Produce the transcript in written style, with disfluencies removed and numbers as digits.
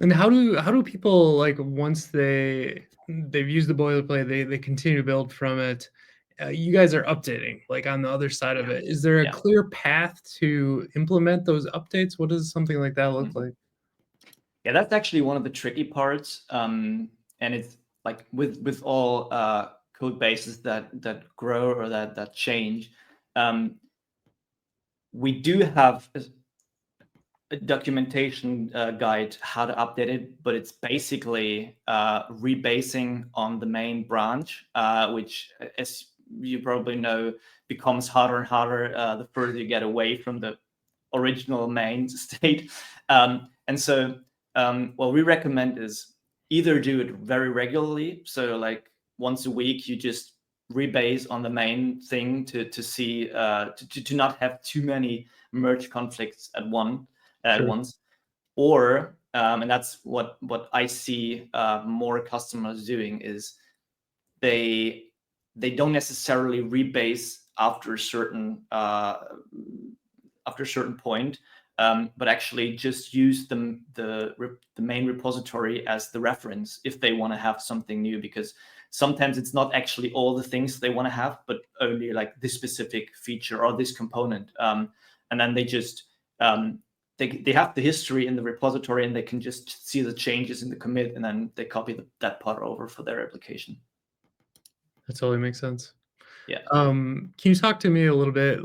And how do people, like, once they've used the boilerplate, they continue to build from it, you guys are updating, like, on the other side of Yeah, it. Is there a yeah. clear path to implement those updates? What does something like that look Mhm. like? Yeah, that's actually one of the tricky parts. And it's like with all code bases that grow or that change. Um, we do have a documentation guide how to update it, but it's basically rebasing on the main branch, which, as you probably know, becomes harder and harder the further you get away from the original main state. And so what we recommend is either do it very regularly, so like once a week you just rebase on the main thing to see to not have too many merge conflicts at Sure. once, or and that's what I see more customers doing is they don't necessarily rebase after a certain point, but actually just use the main repository as the reference if they want to have something new, because sometimes it's not actually all the things they want to have, but only like this specific feature or this component. And then they just they have the history in the repository and they can just see the changes in the commit, and then they copy that part over for their application. That totally makes sense. Yeah. Can you talk to me a little bit